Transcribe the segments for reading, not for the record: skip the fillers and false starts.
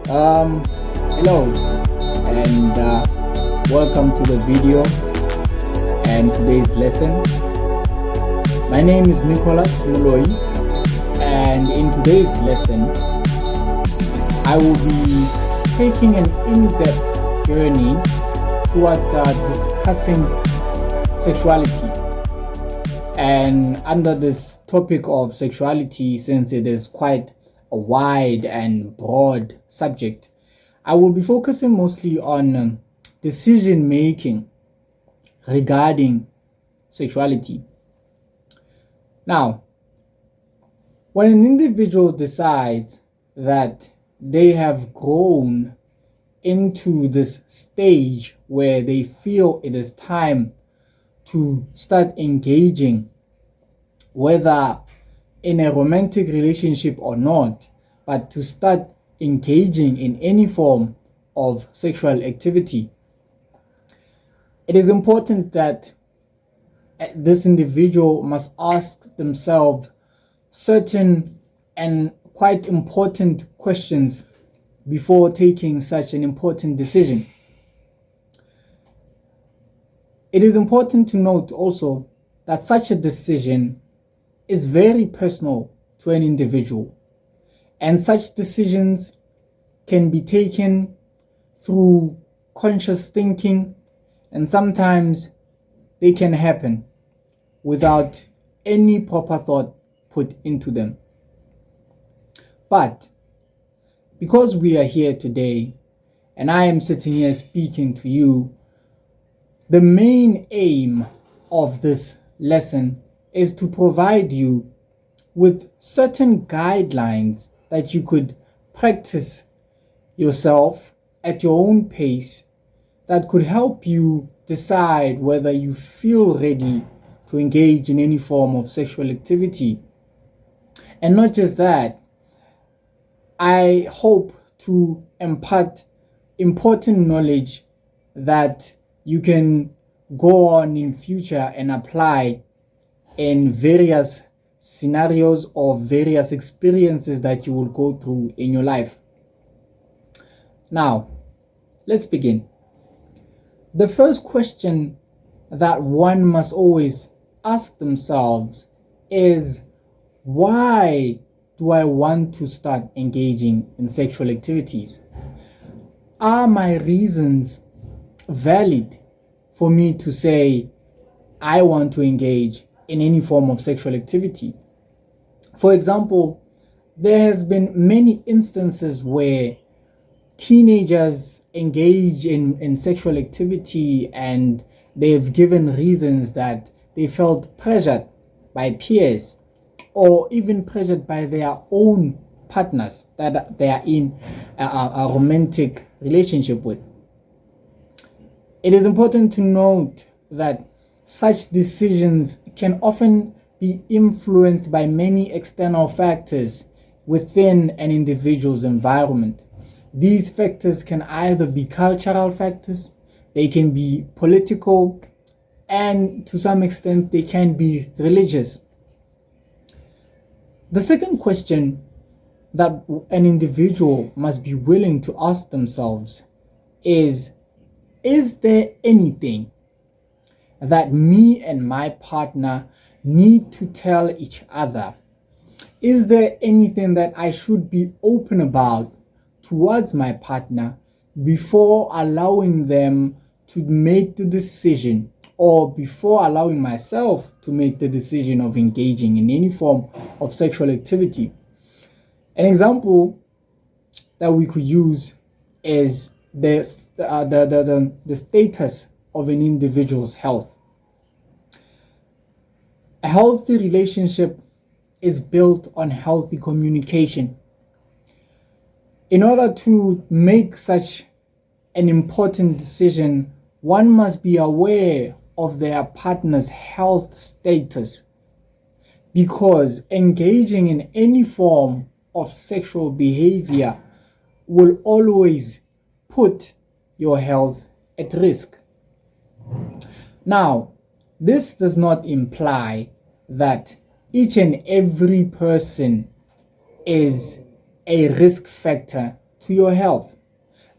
Hello and welcome to the video and today's lesson. My name is Nicholas Muloi, and in today's lesson, I will be taking an in-depth journey towards discussing sexuality. And under this topic of sexuality, since it is quite a wide and broad subject, I will be focusing mostly on decision making regarding sexuality. Now, when an individual decides that they have grown into this stage where they feel it is time to start engaging, whether in a romantic relationship or not, but to start engaging in any form of sexual activity, it is important that this individual must ask themselves certain and quite important questions before taking such an important decision. It is important to note also that such a decision is very personal to an individual, and such decisions can be taken through conscious thinking, and sometimes they can happen without any proper thought put into them. But because we are here today and I am sitting here speaking to you, the main aim of this lesson is to provide you with certain guidelines that you could practice yourself at your own pace, that could help you decide whether you feel ready to engage in any form of sexual activity. And not just that, I hope to impart important knowledge that you can go on in future and apply in various scenarios or various experiences that you will go through in your life. Now, let's begin. The first question that one must always ask themselves is, why do I want to start engaging in sexual activities? Are my reasons valid for me to say I want to engage in any form of sexual activity? For example, there has been many instances where teenagers engage in sexual activity and they've given reasons that they felt pressured by peers or even pressured by their own partners that they are in a romantic relationship with. It is important to note that such decisions can often be influenced by many external factors within an individual's environment. These factors can either be cultural factors, they can be political, and to some extent they can be religious. The second question that an individual must be willing to ask themselves is there anything that me and my partner need to tell each other? Is there anything that I should be open about towards my partner before allowing them to make the decision, or before allowing myself to make the decision of engaging in any form of sexual activity? An example that we could use is the status of an individual's health. A healthy relationship is built on healthy communication. In order to make such an important decision, one must be aware of their partner's health status, because engaging in any form of sexual behavior will always put your health at risk. Now, this does not imply that each and every person is a risk factor to your health.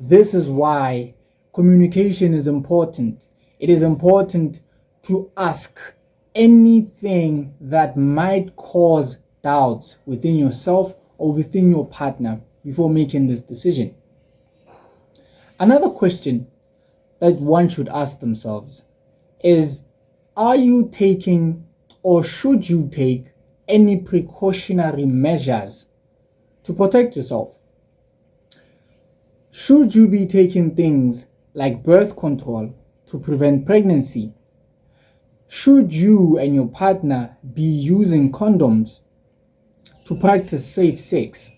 This is why communication is important. It is important to ask anything that might cause doubts within yourself or within your partner before making this decision. Another question that one should ask themselves is, are you taking or should you take any precautionary measures to protect yourself? Should you be taking things like birth control to prevent pregnancy? Should you and your partner be using condoms to practice safe sex?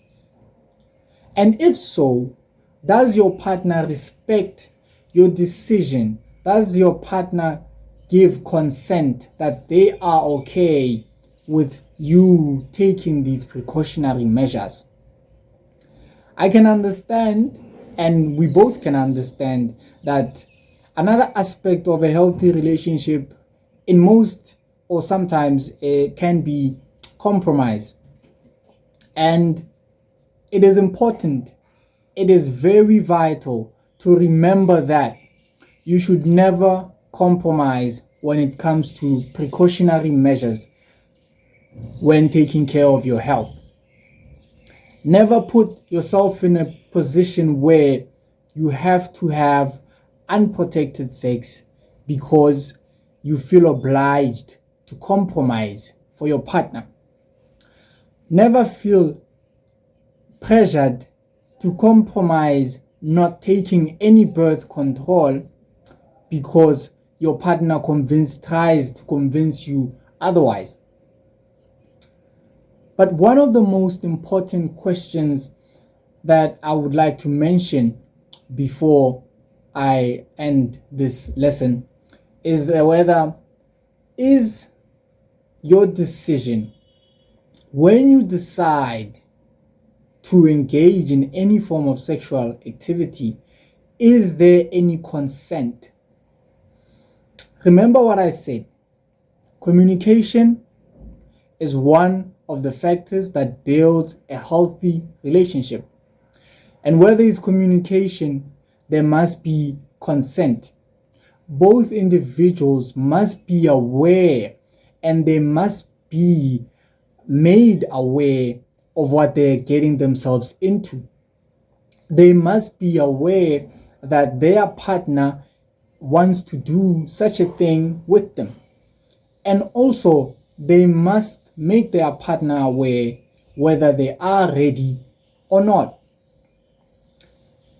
And if so, does your partner respect your decision? Does your partner give consent that they are okay with you taking these precautionary measures? I can understand, and we both can understand, that another aspect of a healthy relationship in most or sometimes it can be compromise. And it is important, it is very vital to remember that you should never compromise when it comes to precautionary measures when taking care of your health. Never put yourself in a position where you have to have unprotected sex because you feel obliged to compromise for your partner. Never feel pressured to compromise not taking any birth control because your partner tries to convince you otherwise. But one of the most important questions that I would like to mention before I end this lesson is whether is your decision, when you decide to engage in any form of sexual activity, is there any consent? Remember what I said. Communication is one of the factors that builds a healthy relationship. And where there is communication, there must be consent. Both individuals must be aware and they must be made aware of what they're getting themselves into. They must be aware that their partner wants to do such a thing with them. And also, they must make their partner aware whether they are ready or not.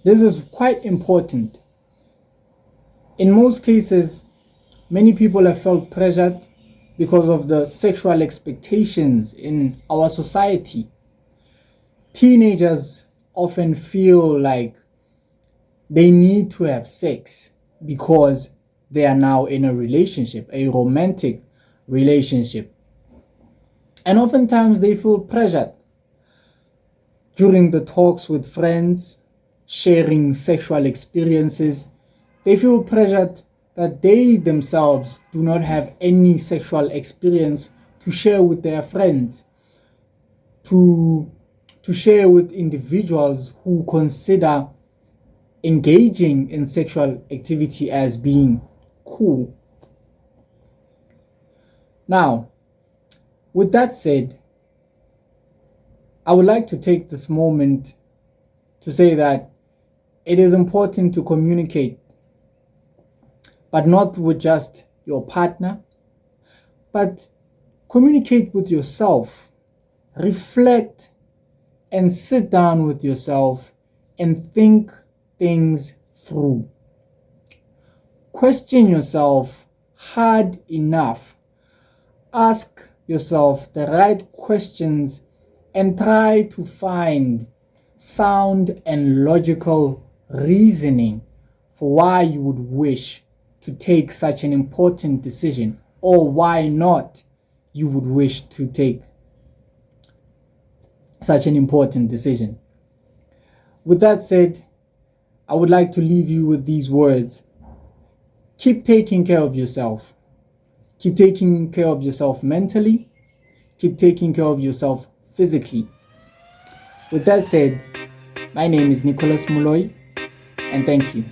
This is quite important. In most cases, many people have felt pressured because of the sexual expectations in our society. Teenagers often feel like they need to have sex because they are now in a relationship, a romantic relationship. And oftentimes they feel pressured during the talks with friends, sharing sexual experiences. They feel pressured that they themselves do not have any sexual experience to share with their friends, to share with individuals who consider engaging in sexual activity as being cool. Now, with that said, I would like to take this moment to say that it is important to communicate, but not with just your partner, but communicate with yourself. Reflect and sit down with yourself and think things through. Question yourself hard enough. Ask yourself the right questions and try to find sound and logical reasoning for why you would wish to take such an important decision, or why not you would wish to take such an important decision. With that said, I would like to leave you with these words. Keep taking care of yourself. Keep taking care of yourself mentally. Keep taking care of yourself physically. With that said, My name is Nicholas Muloy, and thank you.